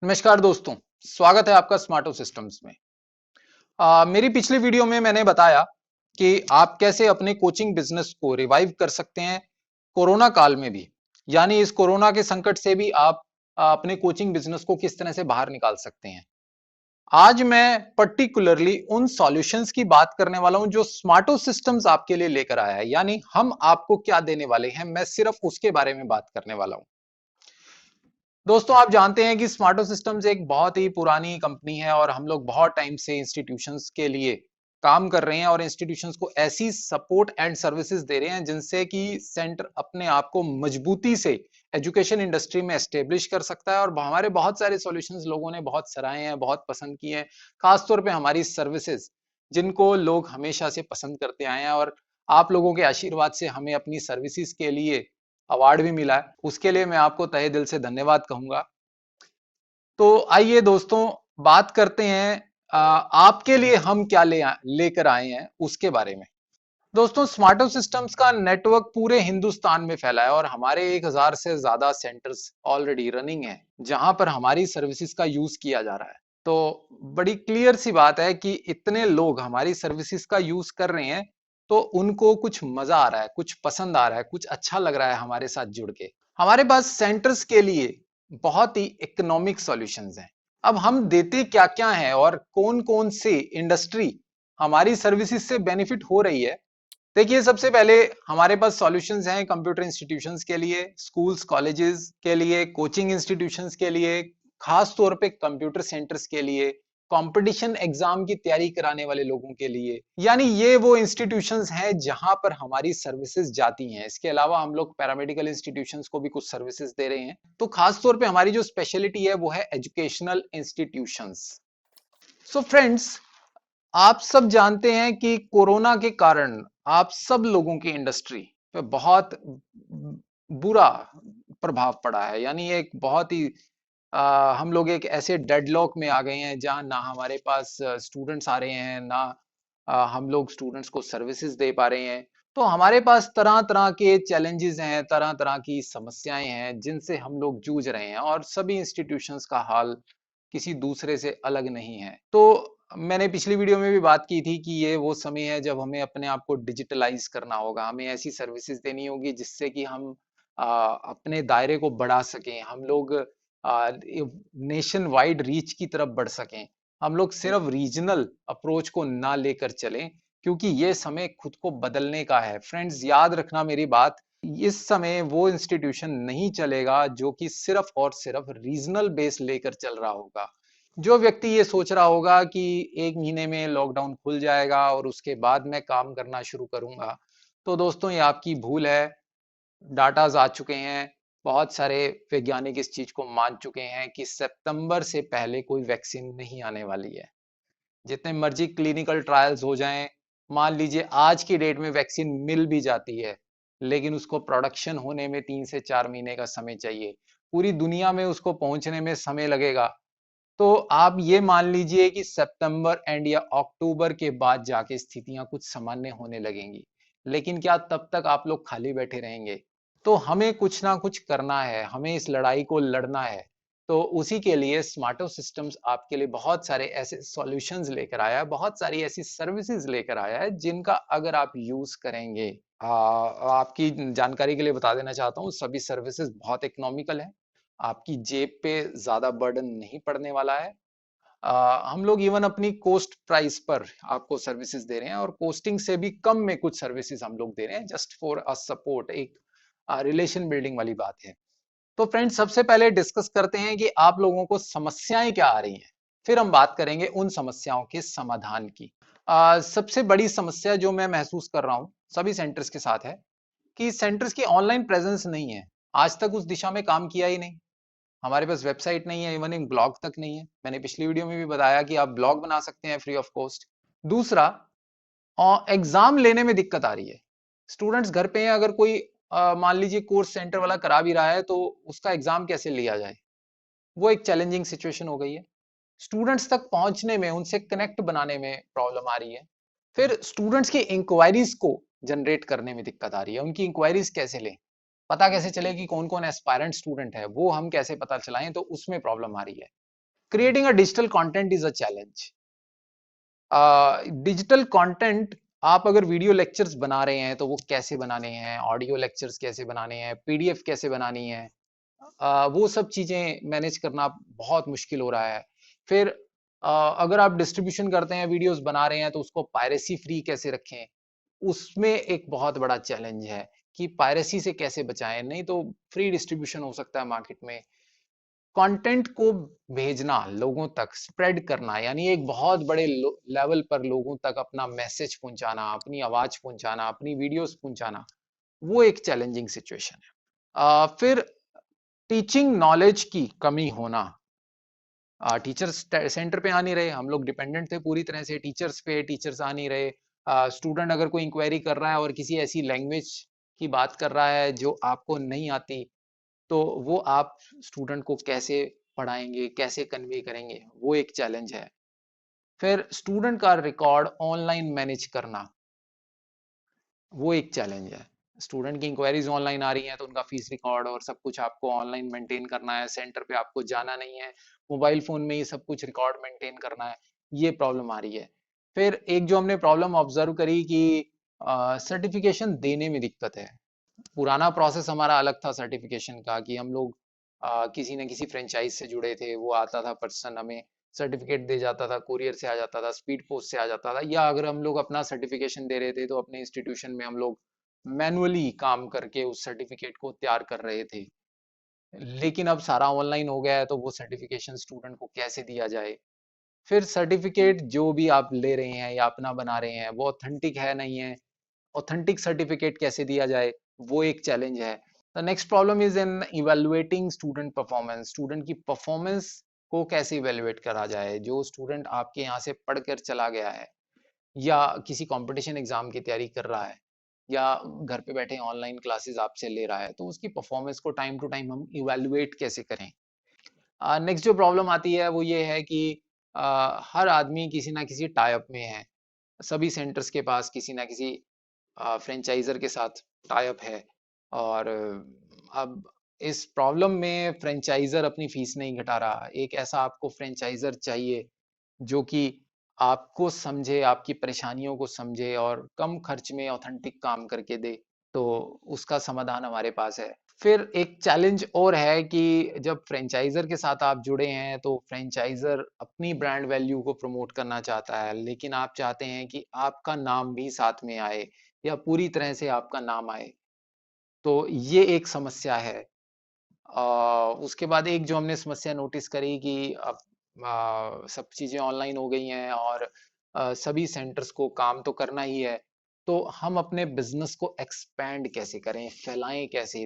नमस्कार दोस्तों, स्वागत है आपका स्मार्टो सिस्टम्स में। मेरी पिछली वीडियो में मैंने बताया कि आप कैसे अपने कोचिंग बिजनेस को रिवाइव कर सकते हैं कोरोना काल में भी। यानी इस कोरोना के संकट से भी आप अपने कोचिंग बिजनेस को किस तरह से बाहर निकाल सकते हैं। आज मैं पर्टिकुलरली उन सॉल्यूशंस की बात करने वाला हूं जो स्मार्टो सिस्टम्स आपके लिए लेकर आया है। यानी हम आपको क्या देने वाले हैं, मैं सिर्फ उसके बारे में बात करने वाला हूं। दोस्तों, आप जानते हैं कि स्मार्टो सिस्टम्स एक बहुत ही पुरानी कंपनी है और हम लोग बहुत टाइम से इंस्टीट्यूशंस के लिए काम कर रहे हैं और इंस्टीट्यूशंस को ऐसी सपोर्ट एंड सर्विसेज दे रहे हैं जिनसे कि सेंटर अपने आप को मजबूती से एजुकेशन इंडस्ट्री में एस्टेब्लिश कर सकता है। और हमारे बहुत सारे सॉल्यूशंस लोगों ने बहुत सराहे हैं, बहुत पसंद किए हैं। खासतौर पे हमारी सर्विसेज जिनको लोग हमेशा से पसंद करते आए हैं, और आप लोगों के आशीर्वाद से हमें अपनी सर्विसेज के लिए अवार्ड भी मिला है। उसके लिए मैं आपको तहे दिल से धन्यवाद कहूंगा। तो आइए दोस्तों, बात करते हैं आपके लिए हम क्या लेकर आए हैं उसके बारे में। दोस्तों, स्मार्टो सिस्टम्स का नेटवर्क पूरे हिंदुस्तान में फैला है और हमारे 1000 से ज्यादा सेंटर्स ऑलरेडी रनिंग है जहां पर हमारी सर्विसेज का यूज किया जा रहा है। तो बड़ी क्लियर सी बात है कि इतने लोग हमारी सर्विसेज का यूज कर रहे हैं तो उनको कुछ मजा आ रहा है, कुछ पसंद आ रहा है, कुछ अच्छा लग रहा है हमारे साथ जुड़ के। हमारे पास सेंटर्स के लिए बहुत ही इकोनॉमिक सॉल्यूशंस हैं। अब हम देते क्या क्या हैं और कौन कौन से इंडस्ट्री हमारी सर्विसेज से बेनिफिट हो रही है। देखिए, सबसे पहले हमारे पास सॉल्यूशंस हैं कंप्यूटर इंस्टीट्यूशंस के लिए, स्कूल्स कॉलेजेस के लिए, कोचिंग इंस्टीट्यूशंस के लिए, खास तौर पे कंप्यूटर सेंटर्स के लिए, कंपटीशन एग्जाम की तैयारी कराने वाले लोगों के लिए। यानी ये वो इंस्टीट्यूशंस हैं जहां पर हमारी सर्विसेज जाती हैं। इसके अलावा हम लोग पैरामेडिकल इंस्टीट्यूशंस को भी कुछ सर्विसेज दे रहे हैं। तो खास तौर पे हमारी जो स्पेशलिटी है वो है एजुकेशनल इंस्टीट्यूशंस। सो फ्रेंड्स, आप सब जानते हैं कि कोरोना के कारण आप सब लोगों की इंडस्ट्री पे बहुत बुरा प्रभाव पड़ा है। यानी एक बहुत ही हम लोग एक ऐसे डेडलॉक में आ गए हैं जहां ना हमारे पास स्टूडेंट्स आ रहे हैं, ना हम लोग स्टूडेंट्स को सर्विसेज दे पा रहे हैं। तो हमारे पास तरह तरह के चैलेंजेस हैं, तरह तरह की समस्याएं हैं जिनसे हम लोग जूझ रहे हैं, और सभी इंस्टीट्यूशंस का हाल किसी दूसरे से अलग नहीं है। तो मैंने पिछली वीडियो में भी बात की थी कि ये वो समय है जब हमें अपने आप को डिजिटलाइज करना होगा। हमें ऐसी सर्विसेज देनी होगी जिससे कि हम अपने दायरे को बढ़ा सकें, हम लोग नेशन वाइड रीच की तरफ बढ़ सकें। हम लोग सिर्फ रीजनल अप्रोच को ना लेकर चलें, क्योंकि ये समय खुद को बदलने का है। फ्रेंड्स, याद रखना मेरी बात, इस समय वो इंस्टीट्यूशन नहीं चलेगा जो कि सिर्फ और सिर्फ रीजनल बेस लेकर चल रहा होगा। जो व्यक्ति ये सोच रहा होगा कि 1 महीने में लॉकडाउन खुल जाएगा और उसके बाद मैं काम करना शुरू करूंगा, तो दोस्तों ये आपकी भूल है। डाटाज आ चुके हैं, बहुत सारे वैज्ञानिक इस चीज को मान चुके हैं कि सितंबर से पहले कोई वैक्सीन नहीं आने वाली है। जितने मर्जी क्लिनिकल ट्रायल्स हो जाएं, मान लीजिए आज की डेट में वैक्सीन मिल भी जाती है, लेकिन उसको प्रोडक्शन होने में 3 से 4 महीने का समय चाहिए। पूरी दुनिया में उसको पहुंचने में समय लगेगा। तो आप ये मान लीजिए कि सितंबर एंड या अक्टूबर के बाद जाके स्थितियां कुछ सामान्य होने लगेंगी। लेकिन क्या तब तक आप लोग खाली बैठे रहेंगे? तो हमें कुछ ना कुछ करना है, हमें इस लड़ाई को लड़ना है। तो उसी के लिए स्मार्टो सिस्टम्स आपके लिए बहुत सारे ऐसे सॉल्यूशंस लेकर आया है, बहुत सारी ऐसी सर्विसेज लेकर आया है जिनका अगर आप यूज करेंगे, आपकी जानकारी के लिए बता देना चाहता हूँ, सभी सर्विसेज बहुत इकोनॉमिकल है। आपकी जेब पे ज्यादा बर्डन नहीं पड़ने वाला है। हम लोग इवन अपनी कोस्ट प्राइस पर आपको सर्विसेज दे रहे हैं, और कोस्टिंग से भी कम में कुछ सर्विसेज हम लोग दे रहे हैं, जस्ट फॉर अ सपोर्ट। एक रिलेशन बिल्डिंग वाली बात है। तो फ्रेंड्स, सबसे पहले डिस्कस करते हैं कि आप लोगों को समस्याएं क्या आ रही हैं, फिर हम बात करेंगे उन समस्याओं के समाधान की। सबसे बड़ी समस्या जो मैं महसूस कर रहा हूं सभी सेंटर्स के साथ है कि सेंटर्स की ऑनलाइन प्रेजेंस नहीं है। आज तक उस दिशा में काम किया ही नहीं। हमारे पास वेबसाइट नहीं है, इवन एक ब्लॉग तक नहीं है। मैंने पिछली वीडियो में भी बताया कि आप ब्लॉग बना सकते हैं फ्री ऑफ कॉस्ट। दूसरा, एग्जाम लेने में दिक्कत आ रही है। स्टूडेंट्स घर पे हैं, अगर कोई मान लीजिए कोर्स सेंटर वाला करा भी रहा है तो उसका एग्जाम कैसे लिया जाए, वो एक चैलेंजिंग सिचुएशन हो गई है। स्टूडेंट्स तक पहुंचने में, उनसे कनेक्ट बनाने में प्रॉब्लम आ रही है। फिर स्टूडेंट्स की इंक्वायरीज को जनरेट करने में दिक्कत आ रही है। उनकी इंक्वायरीज कैसे लें, पता कैसे चले कि कौन कौन एस्पायरेंट स्टूडेंट है, वो हम कैसे पता चलाएं, तो उसमें प्रॉब्लम आ रही है। Creating a digital content is a challenge. Digital content, आप अगर वीडियो लेक्चर्स बना रहे हैं तो वो कैसे बनाने हैं, ऑडियो लेक्चर्स कैसे बनाने हैं, पीडीएफ कैसे बनानी है, वो सब चीजें मैनेज करना बहुत मुश्किल हो रहा है। फिर अगर आप डिस्ट्रीब्यूशन करते हैं, वीडियोस बना रहे हैं, तो उसको पायरेसी फ्री कैसे रखें, उसमें एक बहुत बड़ा चैलेंज है कि पायरेसी से कैसे बचाएं। नहीं तो फ्री डिस्ट्रीब्यूशन हो सकता है मार्केट में। कंटेंट को भेजना, लोगों तक स्प्रेड करना, यानी एक बहुत बड़े लेवल पर लोगों तक अपना मैसेज पहुंचाना, अपनी आवाज पहुंचाना, अपनी वीडियोस पहुंचाना, वो एक चैलेंजिंग सिचुएशन है। फिर टीचिंग नॉलेज की कमी होना। टीचर्स सेंटर पे आ नहीं रहे, हम लोग डिपेंडेंट थे पूरी तरह से टीचर्स पे, टीचर्स आ नहीं रहे। स्टूडेंट अगर कोई इंक्वायरी कर रहा है और किसी ऐसी लैंग्वेज की बात कर रहा है जो आपको नहीं आती, तो वो आप स्टूडेंट को कैसे पढ़ाएंगे, कैसे कन्वे करेंगे, वो एक चैलेंज है। फिर स्टूडेंट का रिकॉर्ड ऑनलाइन मैनेज करना, वो एक चैलेंज है। स्टूडेंट की इंक्वायरीज ऑनलाइन आ रही हैं तो उनका फीस रिकॉर्ड और सब कुछ आपको ऑनलाइन मेंटेन करना है, सेंटर पे आपको जाना नहीं है, मोबाइल फोन में ही सब कुछ रिकॉर्ड मेंटेन करना है, ये प्रॉब्लम आ रही है। फिर एक जो हमने प्रॉब्लम ऑब्जर्व करी कि सर्टिफिकेशन देने में दिक्कत है। पुराना प्रोसेस हमारा अलग था सर्टिफिकेशन का, कि हम लोग किसी न किसी फ्रेंचाइज से जुड़े थे, वो आता था पर्सन, हमें सर्टिफिकेट दे जाता था, कुरियर से आ जाता था, स्पीड पोस्ट से आ जाता था, या अगर हम लोग अपना सर्टिफिकेशन दे रहे थे तो अपने इंस्टीट्यूशन में हम लोग मैनुअली काम करके उस सर्टिफिकेट को तैयार कर रहे थे। लेकिन अब सारा ऑनलाइन हो गया है, तो वो सर्टिफिकेशन स्टूडेंट को कैसे दिया जाए। फिर सर्टिफिकेट जो भी आप ले रहे हैं या अपना बना रहे हैं, वो ऑथेंटिक है नहीं है, ऑथेंटिक सर्टिफिकेट कैसे दिया जाए, वो एक चैलेंज है। The next problem is in evaluating student performance. Student की परफॉर्मेंस को कैसे इवेलुएट करा जाए। जो स्टूडेंट आपके यहाँ से पढ़कर चला गया है या किसी कंपटीशन एग्जाम की तैयारी कर रहा है या घर पे बैठे ऑनलाइन क्लासेस आपसे ले रहा है, तो उसकी परफॉर्मेंस को टाइम टू टाइम हम इवेलुएट कैसे करें। नेक्स्ट जो प्रॉब्लम आती है वो ये है कि हर आदमी किसी ना किसी टाई अप में है। सभी सेंटर्स के पास किसी ना किसी फ्रेंचाइजर के साथ टाई अप है, और अब इस प्रॉब्लम में फ्रेंचाइजर अपनी फीस नहीं घटा रहा। एक ऐसा आपको फ्रेंचाइजर चाहिए जो कि आपको समझे, आपकी परेशानियों को समझे और कम खर्च में ऑथेंटिक काम करके दे। तो उसका समाधान हमारे पास है। फिर एक चैलेंज और है कि जब फ्रेंचाइजर के साथ आप जुड़े हैं तो फ्रेंचाइजर अपनी ब्रांड वैल्यू को प्रमोट करना चाहता है, लेकिन आप चाहते हैं कि आपका नाम भी साथ में आए या पूरी तरह से आपका नाम आए। तो ये एक समस्या है। उसके बाद एक जो हमने समस्या नोटिस करी कि अब सब चीज़ें ऑनलाइन हो गई हैं और सभी सेंटर्स को काम तो करना ही है, तो हम अपने बिजनेस को एक्सपैंड कैसे करें, फैलाएं कैसे,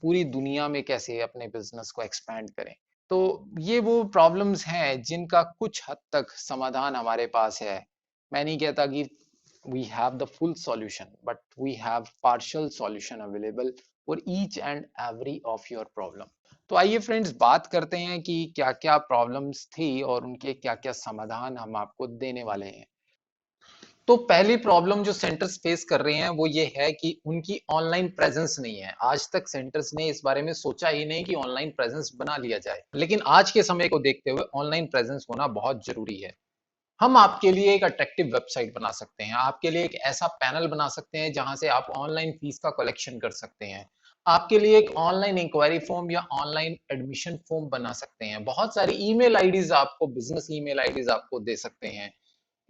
पूरी दुनिया में कैसे अपने बिजनेस को एक्सपैंड करें। तो ये वो प्रॉब्लम्स हैं जिनका कुछ हद तक समाधान हमारे पास है। मैं नहीं कहता कि we have the full solution, but we have partial solution available for each and every of your problem. तो आइए फ्रेंड्स बात करते हैं कि क्या क्या प्रॉब्लम्स थी और उनके क्या क्या समाधान हम आपको देने वाले हैं। तो पहली प्रॉब्लम जो सेंटर्स फेस कर रहे हैं वो ये है कि उनकी ऑनलाइन प्रेजेंस नहीं है। आज तक सेंटर्स ने इस बारे में सोचा ही नहीं कि ऑनलाइन प्रेजेंस बना लिया जाए, लेकिन आज के समय को देखते हुए ऑनलाइन प्रेजेंस होना बहुत जरूरी है। हम आपके लिए एक अट्रैक्टिव वेबसाइट बना सकते हैं, आपके लिए एक ऐसा पैनल बना सकते हैं जहां से आप ऑनलाइन फीस का कलेक्शन कर सकते हैं, आपके लिए एक ऑनलाइन इंक्वायरी फॉर्म या ऑनलाइन एडमिशन फॉर्म बना सकते हैं, बहुत सारी ईमेल आईडीज आपको, बिजनेस ईमेल आईडीज आपको दे सकते हैं,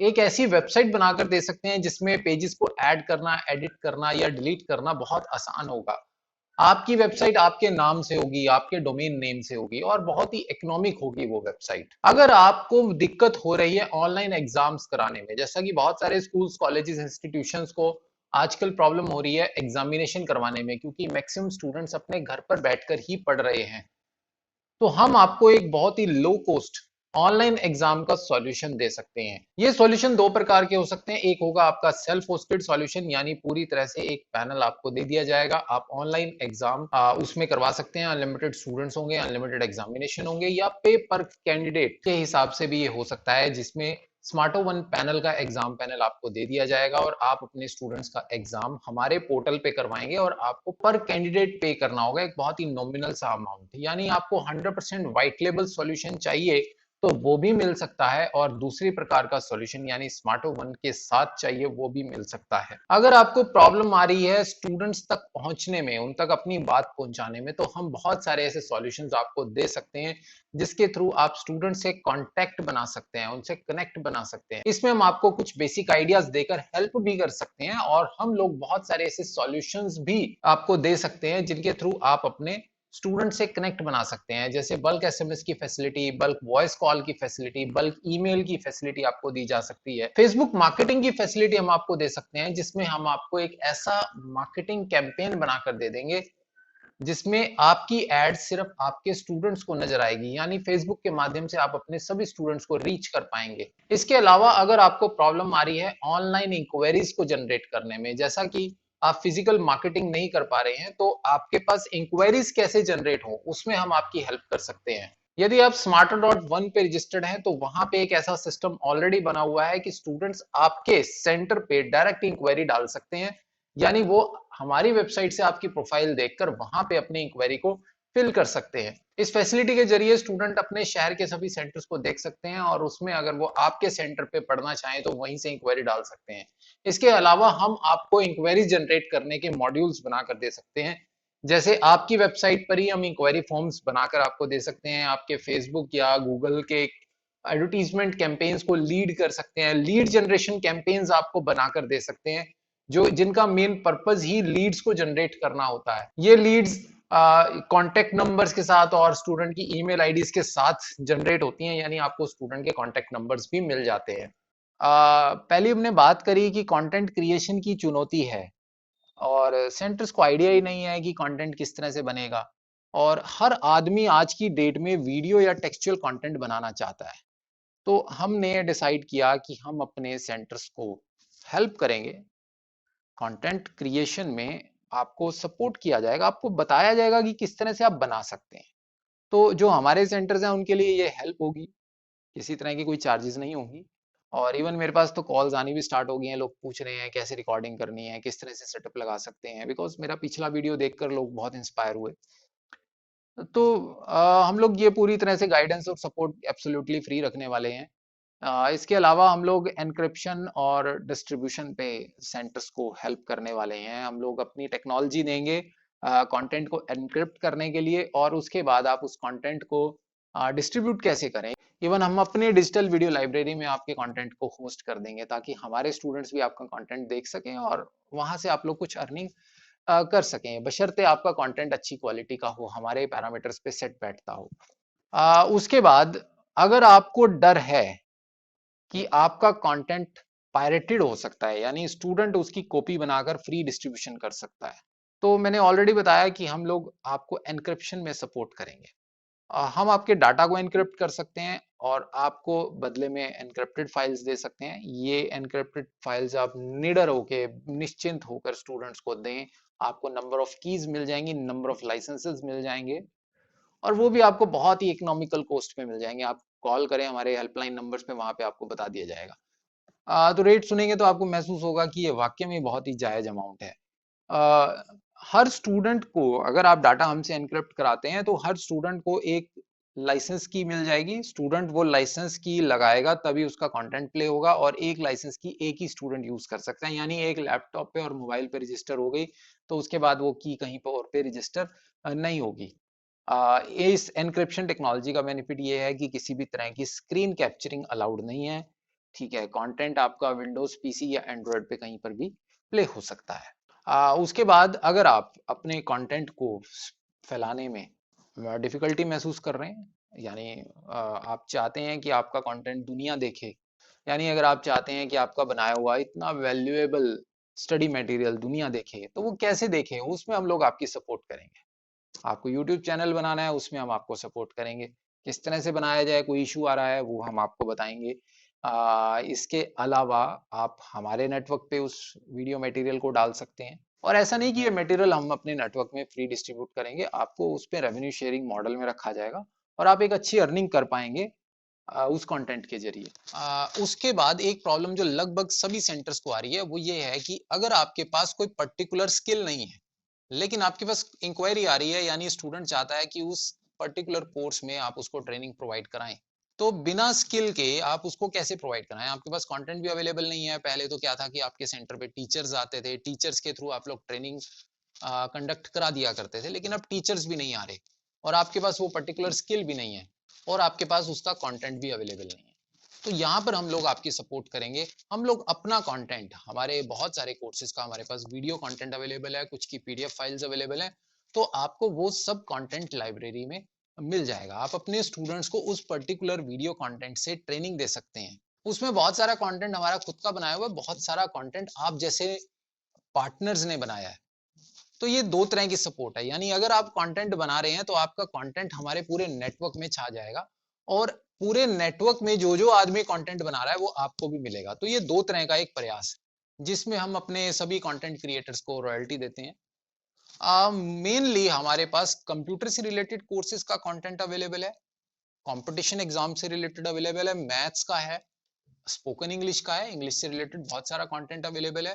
एक ऐसी वेबसाइट बनाकर दे सकते हैं जिसमें पेजेस को ऐड करना, एडिट करना या डिलीट करना बहुत आसान होगा। आपकी वेबसाइट आपके नाम से होगी, आपके डोमेन नेम से होगी और बहुत ही इकोनॉमिक होगी वो वेबसाइट। अगर आपको दिक्कत हो रही है ऑनलाइन एग्जाम्स कराने में, जैसा कि बहुत सारे स्कूल्स, कॉलेजेस, इंस्टीट्यूशंस को आजकल प्रॉब्लम हो रही है एग्जामिनेशन करवाने में, क्योंकि मैक्सिमम स्टूडेंट्स अपने घर पर बैठकर ही पढ़ रहे हैं, तो हम आपको एक बहुत ही लो कॉस्ट ऑनलाइन एग्जाम का सॉल्यूशन दे सकते हैं। ये सॉल्यूशन दो प्रकार के हो सकते हैं। एक होगा आपका सेल्फ होस्टेड सॉल्यूशन, यानी पूरी तरह से एक पैनल आपको दे दिया जाएगा, आप ऑनलाइन एग्जाम उसमें करवा सकते हैं, अनलिमिटेड स्टूडेंट्स होंगे, अनलिमिटेड एग्जामिनेशन होंगे, या पे पर कैंडिडेट के हिसाब से भी ये हो सकता है, जिसमें स्मार्टो वन पैनल का एग्जाम पैनल आपको दे दिया जाएगा और आप अपने स्टूडेंट्स का एग्जाम हमारे पोर्टल पे करवाएंगे और आपको पर कैंडिडेट पे करना होगा एक बहुत ही नॉमिनल सा अमाउंट। यानी आपको 100% व्हाइट लेबल सॉल्यूशन चाहिए तो वो भी मिल सकता है, और दूसरी प्रकार का सॉल्यूशन यानी स्मार्टो वन के साथ चाहिए वो भी मिल सकता है। अगर आपको प्रॉब्लम आ रही है स्टूडेंट्स तक पहुंचने में, उन तक अपनी बात पहुंचाने में, तो हम बहुत सारे ऐसे सॉल्यूशंस आपको दे सकते हैं जिसके थ्रू आप स्टूडेंट से कांटेक्ट बना सकते हैं, उनसे कनेक्ट बना सकते हैं। इसमें हम आपको कुछ बेसिक आइडियाज देकर हेल्प भी कर सकते हैं, और हम लोग बहुत सारे ऐसे सॉल्यूशंस भी आपको दे सकते हैं जिनके थ्रू आप अपने स्टूडेंट से कनेक्ट बना सकते हैं। जैसे बल्क एसएमएस की फैसिलिटी, बल्क वॉइस कॉल की फैसिलिटी, बल्क ईमेल की फैसिलिटी आपको दी जा सकती है। फेसबुक मार्केटिंग की फैसिलिटी हम आपको दे सकते हैं, जिसमें हम आपको एक ऐसा मार्केटिंग कैंपेन बनाकर दे देंगे जिसमें आपकी एड सिर्फ आपके स्टूडेंट्स को नजर आएगी, यानी फेसबुक के माध्यम से आप अपने सभी स्टूडेंट्स को रीच कर पाएंगे। इसके अलावा अगर आपको प्रॉब्लम आ रही है ऑनलाइन इंक्वायरीज को जनरेट करने में, जैसा कि आप फिजिकल मार्केटिंग नहीं कर पा रहे हैं, तो आपके पास इंक्वायरीज कैसे जनरेट हो उसमें हम आपकी हेल्प कर सकते हैं। यदि आप smarter.1 पे रजिस्टर्ड हैं, तो वहां पे एक ऐसा सिस्टम ऑलरेडी बना हुआ है कि स्टूडेंट्स आपके सेंटर पे डायरेक्ट इंक्वायरी डाल सकते हैं, यानी वो हमारी वेबसाइट से आपकी प्रोफाइल देखकर वहां पे अपनी इंक्वायरी को फिल कर सकते हैं। इस फैसिलिटी के जरिए स्टूडेंट अपने शहर के सभी सेंटर्स को देख सकते हैं, और उसमें अगर वो आपके सेंटर पे पढ़ना चाहें तो वहीं से इंक्वायरी डाल सकते हैं। इसके अलावा हम आपको इंक्वायरी जनरेट करने के मॉड्यूल्स बनाकर दे सकते हैं। जैसे आपकी वेबसाइट पर ही हम इंक्वायरी फॉर्म्स बनाकर आपको दे सकते हैं, आपके फेसबुक या गूगल के एडवर्टीजमेंट कैंपेन्स को लीड कर सकते हैं, लीड जनरेशन कैंपेन्स आपको बनाकर दे सकते हैं, जो जिनका मेन पर्पस ही लीड्स को जनरेट करना होता है। ये लीड्स कॉन्टेक्ट नंबर्स के साथ और स्टूडेंट की ईमेल आईडीज के साथ जनरेट होती हैं, यानी आपको स्टूडेंट के कॉन्टेक्ट नंबर्स भी मिल जाते हैं। पहले हमने बात करी कि कंटेंट क्रिएशन की चुनौती है, और सेंटर्स को आइडिया ही नहीं है कि कंटेंट किस तरह से बनेगा, और हर आदमी आज की डेट में वीडियो या टेक्सचुअल कंटेंट बनाना चाहता है। तो हमने डिसाइड किया कि हम अपने सेंटर्स को हेल्प करेंगे कंटेंट क्रिएशन में। आपको सपोर्ट किया जाएगा, आपको बताया जाएगा कि किस तरह से आप बना सकते हैं। तो जो हमारे सेंटर्स हैं उनके लिए ये हेल्प होगी, किसी तरह की कोई चार्जेस नहीं होगी। और इवन मेरे पास तो कॉल्स आनी भी स्टार्ट हो गई हैं, लोग पूछ रहे हैं कैसे रिकॉर्डिंग करनी है, किस तरह से सेटअप लगा सकते हैं, बिकॉज मेरा पिछला वीडियो देखकर लोग बहुत इंस्पायर हुए। तो हम लोग ये पूरी तरह से गाइडेंस और सपोर्ट एब्सोल्युटली फ्री रखने वाले हैं। इसके अलावा हम लोग एनक्रिप्शन और डिस्ट्रीब्यूशन पे सेंटर्स को हेल्प करने वाले हैं। हम लोग अपनी टेक्नोलॉजी देंगे कंटेंट को एनक्रिप्ट करने के लिए, और उसके बाद आप उस कंटेंट को डिस्ट्रीब्यूट कैसे करें। इवन हम अपने डिजिटल वीडियो लाइब्रेरी में आपके कंटेंट को होस्ट कर देंगे, ताकि हमारे स्टूडेंट्स भी आपका कंटेंट देख सकें, और वहां से आप लोग कुछ अर्निंग कर सकें, बशर्ते आपका कंटेंट अच्छी क्वालिटी का हो, हमारे पैरामीटर्स पे सेट बैठता हो। उसके बाद अगर आपको डर है कि आपका कंटेंट पायरेटेड हो सकता है, यानी स्टूडेंट उसकी कॉपी बनाकर फ्री डिस्ट्रीब्यूशन कर सकता है, तो मैंने ऑलरेडी बताया कि हम लोग आपको एनक्रिप्शन में सपोर्ट करेंगे। हम आपके डाटा को एनक्रिप्ट कर सकते हैं, और आपको बदले में एनक्रिप्टेड फाइल्स दे सकते हैं। ये एनक्रिप्टेड फाइल्स आप निडर होके, निश्चिंत होकर स्टूडेंट्स को दें। आपको नंबर ऑफ कीज मिल जाएंगी, नंबर ऑफ लाइसेंसेस मिल जाएंगे, और वो भी आपको बहुत ही इकोनॉमिकल कॉस्ट पे मिल जाएंगे। आप कॉल करें हमारे हेल्पलाइन नंबर्स पे, वहां पे आपको बता दिया जाएगा। तो रेट सुनेंगे तो आपको महसूस होगा कि ये वाकई में बहुत ही जायज अमाउंट है। आ, हर स्टूडेंट को, अगर आप डाटा हमसे एनक्रिप्ट कराते हैं, तो हर स्टूडेंट को एक लाइसेंस की मिल जाएगी। स्टूडेंट वो लाइसेंस की लगाएगा तभी उसका कंटेंट प्ले होगा, और एक लाइसेंस की एक ही स्टूडेंट यूज कर सकता है, यानी एक लैपटॉप पे और मोबाइल पे रजिस्टर हो गई, तो उसके बाद वो की कहीं पर और पे रजिस्टर नहीं होगी। इस एनक्रिप्शन टेक्नोलॉजी का बेनिफिट ये है कि किसी भी तरह की स्क्रीन कैप्चरिंग अलाउड नहीं है। ठीक है, कंटेंट आपका विंडोज पीसी या एंड्रॉयड पे कहीं पर भी प्ले हो सकता है। उसके बाद अगर आप अपने कंटेंट को फैलाने में डिफिकल्टी महसूस कर रहे हैं, यानी आप चाहते हैं कि आपका कंटेंट दुनिया देखे, यानी अगर आप चाहते हैं कि आपका बनाया हुआ इतना वैल्यूएबल स्टडी मटेरियल दुनिया देखे, तो वो कैसे देखे, उसमें हम लोग आपकी सपोर्ट करेंगे। आपको यूट्यूब चैनल बनाना है, उसमें हम आपको सपोर्ट करेंगे। किस तरह से बनाया जाए, कोई इशू आ रहा है वो हम आपको बताएंगे। इसके अलावा आप हमारे नेटवर्क पे उस वीडियो मटेरियल को डाल सकते हैं, और ऐसा नहीं कि ये मटेरियल हम अपने नेटवर्क में फ्री डिस्ट्रीब्यूट करेंगे, आपको उस पर रेवेन्यू शेयरिंग मॉडल में रखा जाएगा, और आप एक अच्छी अर्निंग कर पाएंगे उस कंटेंट के जरिए। उसके बाद एक प्रॉब्लम जो लगभग सभी सेंटर्स को आ रही है, वो ये है कि अगर आपके पास कोई पर्टिकुलर स्किल नहीं है, लेकिन आपके पास इंक्वायरी आ रही है, यानी स्टूडेंट चाहता है कि उस पर्टिकुलर कोर्स में आप उसको ट्रेनिंग प्रोवाइड कराएं, तो बिना स्किल के आप उसको कैसे प्रोवाइड कराएं? आपके पास कंटेंट भी अवेलेबल नहीं है। पहले तो क्या था कि आपके सेंटर पे टीचर्स आते थे, टीचर्स के थ्रू आप लोग ट्रेनिंग कंडक्ट करा दिया करते थे, लेकिन अब टीचर्स भी नहीं आ रहे और आपके पास वो पर्टिकुलर स्किल भी नहीं है और आपके पास उसका कंटेंट भी अवेलेबल नहीं है। तो यहाँ पर हम लोग आपकी सपोर्ट करेंगे। हम लोग अपना कंटेंट, हमारे बहुत सारे कोर्सेज का हमारे पास वीडियो कंटेंट अवेलेबल है, कुछ की पीडीएफ फाइल्स अवेलेबल है, तो आपको वो सब कंटेंट लाइब्रेरी में मिल जाएगा। आप अपने स्टूडेंट्स को उस पर्टिकुलर वीडियो कंटेंट से ट्रेनिंग दे सकते हैं। उसमें बहुत सारा कंटेंट हमारा खुद का बनाया हुआ है, बहुत सारा कंटेंट आप जैसे पार्टनर्स ने बनाया है। तो ये दो तरह की सपोर्ट है, यानी अगर आप कंटेंट बना रहे हैं तो आपका कंटेंट हमारे पूरे नेटवर्क में छा जाएगा और पूरे नेटवर्क में जो जो आदमी कंटेंट बना रहा है वो आपको भी मिलेगा। तो ये दो तरह का एक प्रयास है जिसमें हम अपने सभी कंटेंट क्रिएटर्स को रॉयल्टी देते हैं। मेनली हमारे पास कंप्यूटर से रिलेटेड कोर्सेज का कंटेंट अवेलेबल है, कंपटीशन एग्जाम से रिलेटेड अवेलेबल है, मैथ्स का है, स्पोकन इंग्लिश का है, इंग्लिश से रिलेटेड बहुत सारा कंटेंट अवेलेबल है।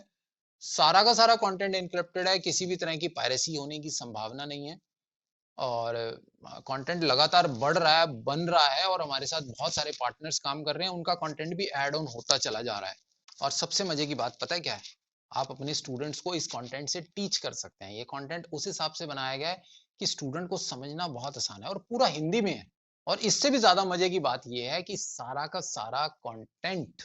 सारा का सारा कंटेंट एन्क्रिप्टेड है, किसी भी तरह की पायरेसी होने की संभावना नहीं है और कंटेंट लगातार बढ़ रहा है, बन रहा है और हमारे साथ बहुत सारे पार्टनर्स काम कर रहे हैं, उनका कंटेंट भी ऐड ऑन होता चला जा रहा है। और सबसे मजे की बात पता है क्या है? आप अपने स्टूडेंट्स को इस कंटेंट से टीच कर सकते हैं। ये कंटेंट उस हिसाब से बनाया गया है कि स्टूडेंट को समझना बहुत आसान है और पूरा हिंदी में है। और इससे भी ज्यादा मजे की बात यह है कि सारा का सारा कंटेंट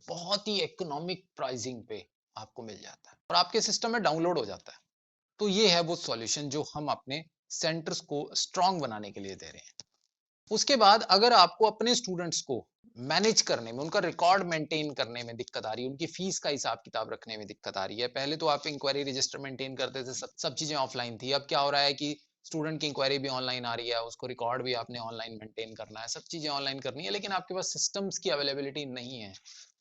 बहुत ही इकोनॉमिक प्राइसिंग पे आपको मिल जाता है और आपके सिस्टम में डाउनलोड हो जाता है। तो ये है वो सॉल्यूशन जो हम अपने सेंटर्स को स्ट्रांग बनाने के लिए दे रहे हैं। उसके बाद अगर आपको अपने स्टूडेंट्स को मैनेज करने में, उनका रिकॉर्ड मेंटेन करने में दिक्कत आ रही है, उनकी फीस का हिसाब किताब रखने में दिक्कत आ रही है, पहले तो आप इंक्वायरी रजिस्टर मेंटेन करते थे, सब चीजें ऑफलाइन थी, अब क्या हो रहा है कि स्टूडेंट की इंक्वायरी भी ऑनलाइन आ रही है, उसको रिकॉर्ड भी आपने ऑनलाइन मेंटेन करना है, सब चीजें ऑनलाइन करनी है, लेकिन आपके पास सिस्टम्स की अवेलेबिलिटी नहीं है,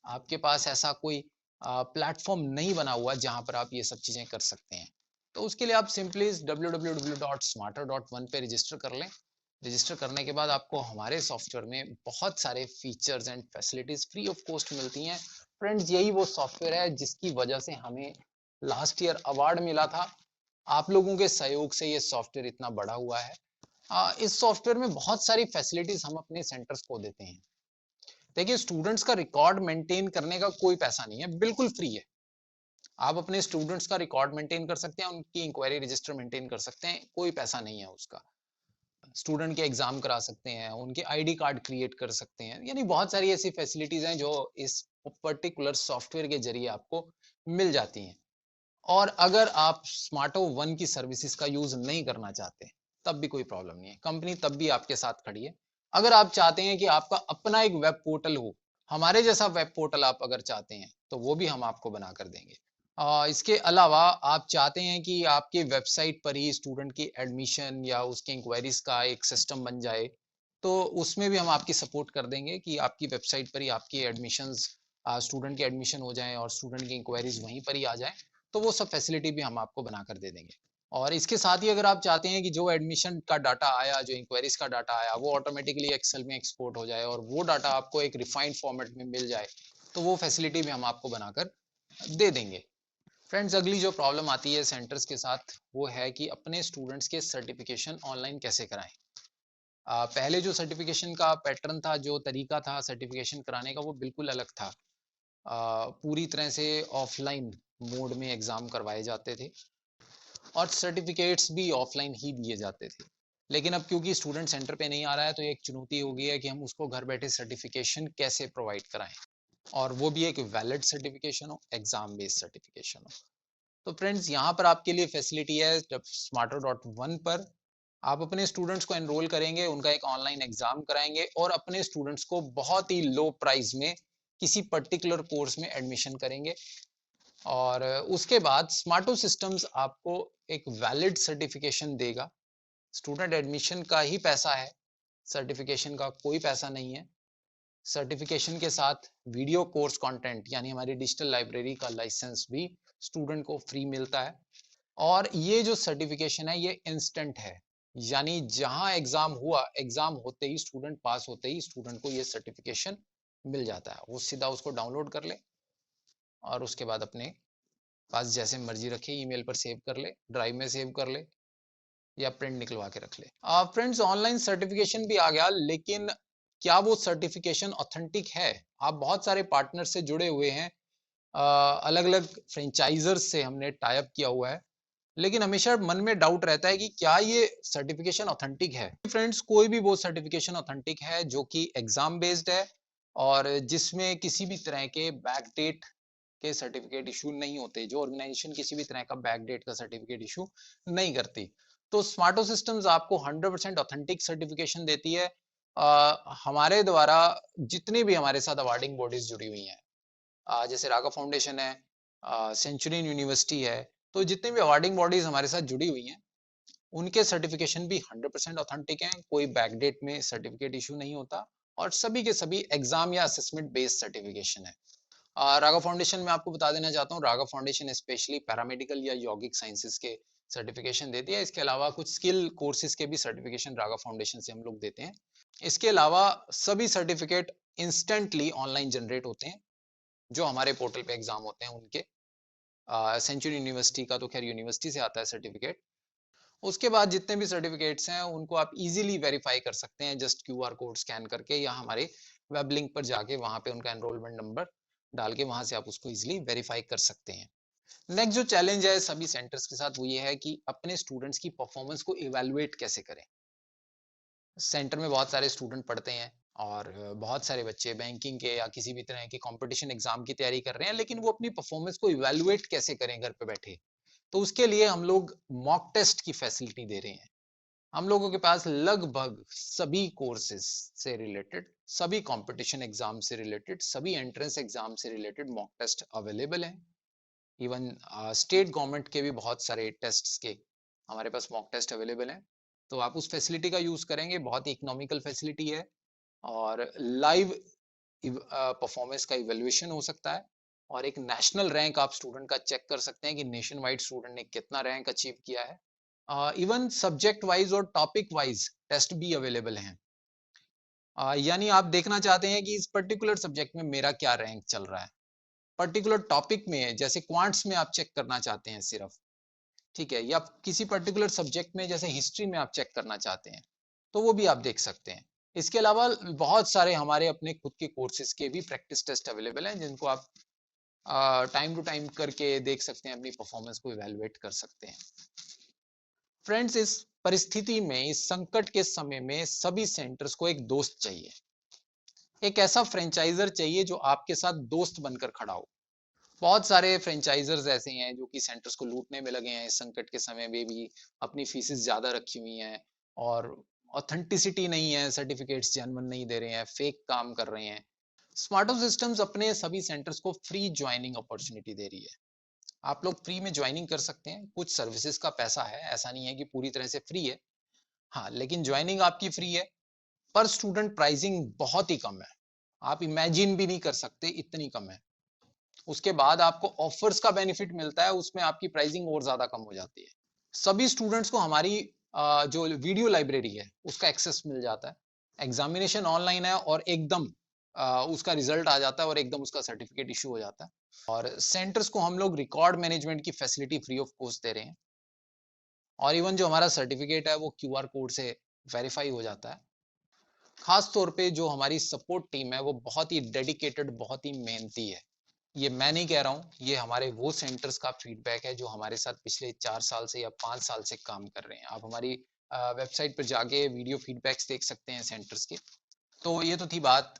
आपके पास ऐसा कोई प्लेटफॉर्म नहीं बना हुआ जहां पर आप ये सब चीजें कर सकते हैं। तो उसके लिए आप सिंपली www.smarter.one पे रजिस्टर कर लें। रजिस्टर करने के बाद आपको हमारे सॉफ्टवेयर में बहुत सारे features and facilities free of cost मिलती हैं। फ्रेंड्स, यही वो सॉफ्टवेयर है जिसकी वजह से हमें लास्ट ईयर अवार्ड मिला था। आप लोगों के सहयोग से ये सॉफ्टवेयर इतना बड़ा हुआ है। इस सॉफ्टवेयर में बहुत सारी फैसिलिटीज हम अपने सेंटर्स को देते हैं। देखिए, स्टूडेंट्स का रिकॉर्ड मेंटेन करने का कोई पैसा नहीं है, बिल्कुल फ्री है। आप अपने स्टूडेंट्स का रिकॉर्ड मेंटेन कर सकते हैं, उनकी इंक्वायरी रजिस्टर मेंटेन कर सकते हैं, कोई पैसा नहीं है उसका। स्टूडेंट के एग्जाम करा सकते हैं, उनके आईडी कार्ड क्रिएट कर सकते हैं, यानी बहुत सारी ऐसी फैसिलिटीज हैं जो इस पर्टिकुलर सॉफ्टवेयर के जरिए आपको मिल जाती हैं। और अगर आप स्मार्टो वन की सर्विसेज का यूज नहीं करना चाहते तब भी कोई प्रॉब्लम नहीं है, कंपनी तब भी आपके साथ खड़ी है। अगर आप चाहते हैं कि आपका अपना एक वेब पोर्टल हो, हमारे जैसा वेब पोर्टल आप अगर चाहते हैं तो वो भी हम आपको बना कर देंगे। इसके अलावा आप चाहते हैं कि आपके वेबसाइट पर ही स्टूडेंट की एडमिशन या उसकी इंक्वायरीज का एक सिस्टम बन जाए, तो उसमें भी हम आपकी सपोर्ट कर देंगे कि आपकी वेबसाइट पर ही आपकी एडमिशंस, स्टूडेंट की एडमिशन हो जाए और स्टूडेंट की इंक्वायरीज वहीं पर ही आ जाए, तो वो सब फैसिलिटी भी हम आपको बना कर दे देंगे। और इसके साथ ही अगर आप चाहते हैं कि जो एडमिशन का डाटा आया, जो इंक्वायरीज का डाटा आया, वो ऑटोमेटिकली एक्सेल में एक्सपोर्ट हो जाए और वो डाटा आपको एक रिफाइंड फॉर्मेट में मिल जाए, तो वो फैसिलिटी भी हम आपको बनाकर दे देंगे। फ्रेंड्स, अगली जो प्रॉब्लम आती है सेंटर्स के साथ वो है कि अपने स्टूडेंट्स के सर्टिफिकेशन ऑनलाइन कैसे कराएं। पहले जो सर्टिफिकेशन का पैटर्न था, जो तरीका था सर्टिफिकेशन कराने का, वो बिल्कुल अलग था। पूरी तरह से ऑफलाइन मोड में एग्जाम करवाए जाते थे और सर्टिफिकेट्स भी ऑफलाइन ही दिए जाते थे। लेकिन अब क्योंकि स्टूडेंट सेंटर पे नहीं आ रहा है तो एक चुनौती हो गई है कि हम उसको घर बैठे सर्टिफिकेशन कैसे प्रोवाइड कराएं और वो भी एक वैलिड सर्टिफिकेशन हो, एग्जाम बेस्ड सर्टिफिकेशन हो। तो फ्रेंड्स, यहाँ पर आपके लिए फैसिलिटी है, जब smarter.one पर आप अपने स्टूडेंट्स को एनरोल करेंगे, उनका एक ऑनलाइन एग्जाम कराएंगे और अपने स्टूडेंट्स को बहुत ही लो प्राइस में किसी पर्टिकुलर कोर्स में एडमिशन करेंगे और उसके बाद स्मार्टो सिस्टम्स आपको एक वैलिड सर्टिफिकेशन देगा। स्टूडेंट एडमिशन का ही पैसा है, सर्टिफिकेशन का कोई पैसा नहीं है। सर्टिफिकेशन के साथ वीडियो कोर्स कंटेंट यानी हमारी डिजिटल लाइब्रेरी का लाइसेंस भी स्टूडेंट को फ्री मिलता है। और ये जो सर्टिफिकेशन है ये इंस्टेंट है, यानी जहां एग्जाम हुआ, एग्जाम होते ही, स्टूडेंट पास होते ही स्टूडेंट को ये सर्टिफिकेशन मिल जाता है। वो सीधा उसको डाउनलोड कर ले और उसके बाद अपने पास जैसे मर्जी रखे, ईमेल पर सेव कर ले, ड्राइव में सेव कर ले या प्रिंट निकलवा के रख ले। फ्रेंड्स, ऑनलाइन सर्टिफिकेशन भी आ गया, लेकिन क्या वो सर्टिफिकेशन ऑथेंटिक है। आप बहुत सारे पार्टनर से जुड़े हुए हैं, अलग अलग फ्रेंचाइजर्स से हमने टाई अप किया हुआ है, लेकिन हमेशा मन में डाउट रहता है कि क्या ये सर्टिफिकेशन ऑथेंटिक है। फ्रेंड्स, कोई भी वो सर्टिफिकेशन ऑथेंटिक है जो कि एग्जाम बेस्ड है और जिसमें किसी भी तरह के बैकडेट के सर्टिफिकेट इशू नहीं होते, जो ऑर्गेनाइजेशन किसी भी तरह का बैकडेट का सर्टिफिकेट इशू नहीं करती। तो स्मार्टो सिस्टम्स आपको 100% ऑथेंटिक सर्टिफिकेशन देती है। हमारे द्वारा जितने भी हमारे साथ अवार्डिंग बॉडीज जुड़ी हुई हैं, जैसे रागा फाउंडेशन है, सेंचुरियन यूनिवर्सिटी है, तो जितने भी अवार्डिंग बॉडीज हमारे साथ जुड़ी हुई हैं, उनके सर्टिफिकेशन भी 100% ऑथेंटिक हैं। कोई बैकडेट में सर्टिफिकेट इशू नहीं होता और सभी के सभी एग्जाम या असेसमेंट बेस्ड सर्टिफिकेशन है। रागा फाउंडेशन में आपको बता देना चाहता हूँ, रागा फाउंडेशन स्पेशली पैरामेडिकल या यौगिक साइंसेज के सर्टिफिकेशन देती है। इसके अलावा कुछ स्किल कोर्सेज के भी सर्टिफिकेशन रागा फाउंडेशन से हम लोग देते हैं। इसके अलावा सभी सर्टिफिकेट इंस्टेंटली ऑनलाइन जनरेट होते हैं, जो हमारे पोर्टल पे एग्जाम होते हैं उनके। सेंचुरी यूनिवर्सिटी का तो खैर यूनिवर्सिटी से आता है सर्टिफिकेट। उसके बाद जितने भी सर्टिफिकेट्स हैं उनको आप इजीली वेरीफाई कर सकते हैं जस्ट क्यूआर कोड स्कैन करके, या हमारे वेब लिंक पर जाके वहां पे उनका एनरोलमेंट नंबर डाल के वहां से आप उसको इजीली वेरीफाई कर सकते हैं। नेक्स्ट जो चैलेंज है सभी सेंटर्स के साथ वो ये है कि अपने स्टूडेंट्स की परफॉर्मेंस को इवेलुएट कैसे करें। सेंटर में बहुत सारे स्टूडेंट पढ़ते हैं और बहुत सारे बच्चे बैंकिंग के या किसी भी तरह के कंपटीशन एग्जाम की तैयारी कर रहे हैं, लेकिन वो अपनी परफॉर्मेंस को इवेलुएट कैसे करें घर पे बैठे। तो उसके लिए हम लोग मॉक टेस्ट की फैसिलिटी दे रहे हैं। हम लोगों के पास लगभग सभी कोर्सेज से रिलेटेड, सभी कंपटीशन एग्जाम से रिलेटेड, सभी एंट्रेंस एग्जाम से रिलेटेड मॉक टेस्ट अवेलेबल हैं। इवन स्टेट गवर्नमेंट के भी बहुत सारे टेस्ट्स के हमारे पास मॉक टेस्ट अवेलेबल हैं। तो आप उस फैसिलिटी का यूज करेंगे, बहुत ही इकोनॉमिकल फैसिलिटी है और लाइव परफॉर्मेंस का इवेल्युएशन हो सकता है और एक नेशनल रैंक आप स्टूडेंट का चेक कर सकते हैं कि नेशन वाइड स्टूडेंट ने कितना रैंक अचीव किया है। इवन सब्जेक्ट वाइज और टॉपिक वाइज टेस्ट भी अवेलेबल हैं। यानी आप देखना चाहते हैं कि इस पर्टिकुलर सब्जेक्ट में मेरा क्या रैंक चल रहा है, पर्टिकुलर टॉपिक में जैसे क्वांट्स में आप चेक करना चाहते हैं सिर्फ, ठीक है, या किसी पर्टिकुलर सब्जेक्ट में जैसे हिस्ट्री में आप चेक करना चाहते हैं, तो वो भी आप देख सकते हैं। इसके अलावा बहुत सारे हमारे अपने खुद के कोर्सेज के भी प्रैक्टिस टेस्ट अवेलेबल हैं, जिनको आप टाइम टू टाइम करके देख सकते हैं, अपनी परफॉर्मेंस को इवेलुएट कर सकते हैं। फ्रेंड्स, इस परिस्थिति में, इस संकट के समय में सभी सेंटर्स को एक दोस्त चाहिए, एक ऐसा फ्रेंचाइजर चाहिए जो आपके साथ दोस्त बनकर खड़ा हो। बहुत सारे फ्रेंचाइजर्स ऐसे हैं जो कि सेंटर्स को लूटने में लगे हैं इस संकट के समय में भी, अपनी फीसेस ज्यादा रखी हुई हैं और ऑथेंटिसिटी नहीं है, सर्टिफिकेट्स जेन्युइन नहीं दे रहे हैं, फेक काम कर रहे हैं। स्मार्टो सिस्टम्स अपने सभी सेंटर्स को फ्री ज्वाइनिंग अपॉर्चुनिटी दे रही है। आप लोग फ्री में ज्वाइनिंग कर सकते हैं, कुछ सर्विसेज का पैसा है, ऐसा नहीं है कि पूरी तरह से फ्री है। हाँ, लेकिन ज्वाइनिंग आपकी फ्री है। पर स्टूडेंट प्राइसिंग बहुत ही कम है, आप इमेजिन भी नहीं कर सकते इतनी कम है। उसके बाद आपको ऑफर्स का बेनिफिट मिलता है, उसमें आपकी प्राइसिंग और ज्यादा कम हो जाती है। सभी स्टूडेंट्स को हमारी जो वीडियो लाइब्रेरी है उसका एक्सेस मिल जाता है। एग्जामिनेशन ऑनलाइन है और एकदम उसका रिजल्ट आ जाता है और एकदम उसका सर्टिफिकेट इशू हो जाता है। और सेंटर्स को हम लोग रिकॉर्ड मैनेजमेंट की फैसिलिटी फ्री ऑफ कॉस्ट दे रहे हैं और इवन जो हमारा सर्टिफिकेट है वो क्यूआर कोड से वेरीफाई हो जाता है। खास तौर पे जो हमारी सपोर्ट टीम है वो बहुत ही डेडिकेटेड, बहुत ही मेहनती है। ये मैं नहीं कह रहा हूँ, ये हमारे वो सेंटर्स का फीडबैक है जो हमारे साथ पिछले 4 साल से या 5 साल से काम कर रहे हैं। आप हमारी वेबसाइट पर जाके वीडियो फीडबैक्स देख सकते हैं सेंटर्स के। तो ये तो थी बात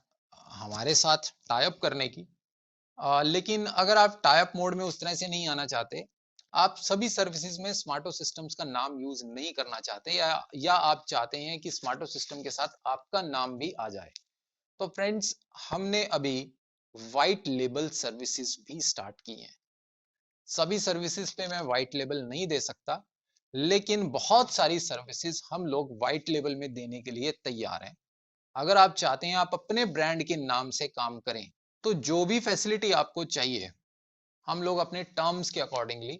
हमारे साथ टाई अप करने की। लेकिन अगर आप टाई अप मोड में उस तरह से नहीं आना चाहते, आप सभी सर्विसेज में स्मार्टो सिस्टम्स का नाम यूज नहीं करना चाहते, या आप चाहते हैं कि स्मार्टो सिस्टम के साथ आपका नाम भी आ जाए, तो फ्रेंड्स, हमने अभी व्हाइट लेबल सर्विसेज भी स्टार्ट की हैं। सभी सर्विसेज पे मैं व्हाइट लेबल नहीं दे सकता, लेकिन बहुत सारी सर्विसेज हम लोग व्हाइट लेबल में देने के लिए तैयार हैं। अगर आप चाहते हैं आप अपने ब्रांड के नाम से काम करें, तो जो भी फैसिलिटी आपको चाहिए, हम लोग अपने टर्म्स के अकॉर्डिंगली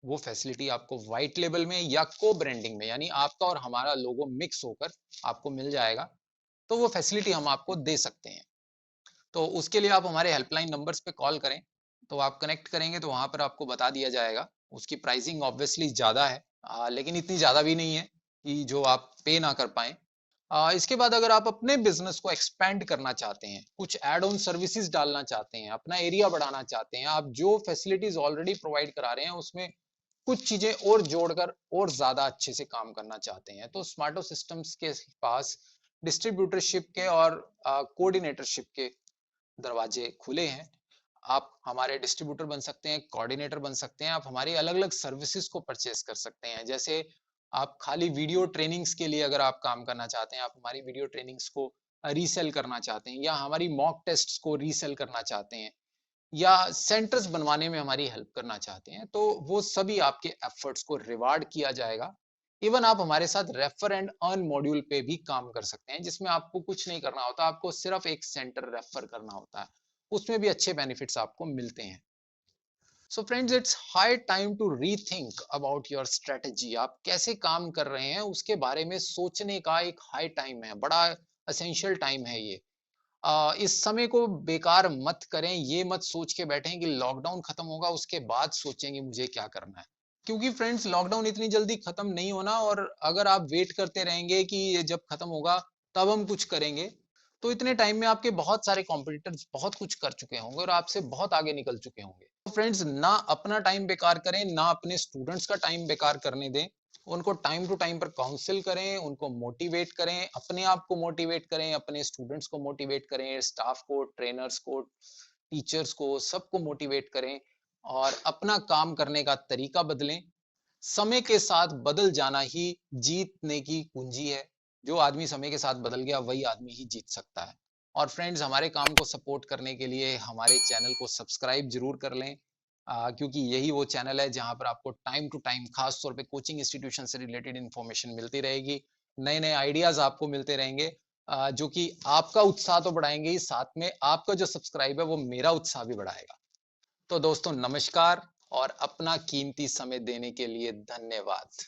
वो फैसिलिटी आपको व्हाइट लेबल में या को ब्रांडिंग में, यानी आपका और हमारा लोगो मिक्स होकर आपको मिल जाएगा। तो वो फैसिलिटी हम आपको दे सकते हैं। तो उसके लिए आप हमारे हेल्पलाइन नंबर्स पे कॉल करें, तो आप कनेक्ट करेंगे तो वहां पर आपको बता दिया जाएगा। उसकी प्राइसिंग ऑब्वियसली ज़्यादा है, लेकिन इतनी ज़्यादा भी नहीं है कि जो आप पे ना कर पाएँ। इसके बाद अगर आप अपने बिजनेस को एक्सपेंड करना चाहते हैं, कुछ एड ऑन सर्विसेज डालना चाहते हैं, अपना एरिया बढ़ाना चाहते हैं, आप जो फैसिलिटीज ऑलरेडी प्रोवाइड करा रहे हैं उसमें कुछ चीजें और जोड़कर और ज्यादा अच्छे से काम करना चाहते हैं, तो स्मार्टो सिस्टम्स के पास डिस्ट्रीब्यूटरशिप के और कोऑर्डिनेटरशिप के दरवाजे खुले हैं। आप हमारे डिस्ट्रीब्यूटर बन सकते हैं, कोऑर्डिनेटर बन सकते हैं, आप हमारी अलग अलग सर्विसेज को परचेज कर सकते हैं। जैसे आप खाली वीडियो ट्रेनिंग्स के लिए अगर आप काम करना चाहते हैं, आप हमारी वीडियो ट्रेनिंग्स को रीसेल करना चाहते हैं, या हमारी मॉक टेस्ट्स को रीसेल करना चाहते हैं, या सेंटर्स बनवाने में हमारी हेल्प करना चाहते हैं, तो वो सभी आपके एफर्ट्स को रिवार्ड किया जाएगा। इवन आप हमारे साथ रेफर एंड अर्न मॉड्यूल पे भी काम कर सकते हैं, जिसमें आपको कुछ नहीं करना होता, आपको सिर्फ एक सेंटर रेफर करना होता है, उसमें भी अच्छे बेनिफिट्स आपको मिलते हैं। So friends, it's high time to rethink about your strategy. आप कैसे काम कर रहे हैं उसके बारे में सोचने का एक हाई टाइम है, बड़ा एसेंशियल टाइम है ये। इस समय को बेकार मत करें, ये मत सोच के बैठें कि लॉकडाउन खत्म होगा उसके बाद सोचेंगे मुझे क्या करना है, क्योंकि फ्रेंड्स लॉकडाउन इतनी जल्दी खत्म नहीं होना, और अगर आप वेट करते रहेंगे कि ये जब खत्म होगा तब हम कुछ करेंगे, तो इतने टाइम में आपके बहुत सारे कॉम्पिटिटर्स बहुत कुछ कर चुके होंगे और आपसे बहुत आगे निकल चुके होंगे। तो फ्रेंड्स, ना अपना टाइम बेकार करें, ना अपने स्टूडेंट्स का टाइम बेकार करने दें। उनको टाइम टू टाइम पर काउंसिल करें, उनको मोटिवेट करें, अपने आप को मोटिवेट करें, अपने स्टूडेंट्स को मोटिवेट करें, स्टाफ को, ट्रेनर्स को, टीचर्स को, सबको मोटिवेट करें, और अपना काम करने का तरीका बदलें। समय के साथ बदल जाना ही जीतने की कुंजी है। जो आदमी समय के साथ बदल गया वही आदमी ही जीत सकता है। और फ्रेंड्स, हमारे काम को सपोर्ट करने के लिए हमारे चैनल को सब्सक्राइब जरूर कर लें, क्योंकि यही वो चैनल है जहां पर आपको टाइम टू टाइम खास तौर पे कोचिंग इंस्टीट्यूशन से रिलेटेड इंफॉर्मेशन मिलती रहेगी, नए नए आइडियाज आपको मिलते रहेंगे, जो कि आपका उत्साह तो बढ़ाएंगे ही, साथ में आपका जो सब्सक्राइब है वो मेरा उत्साह भी बढ़ाएगा। तो दोस्तों, नमस्कार, और अपना कीमती समय देने के लिए धन्यवाद।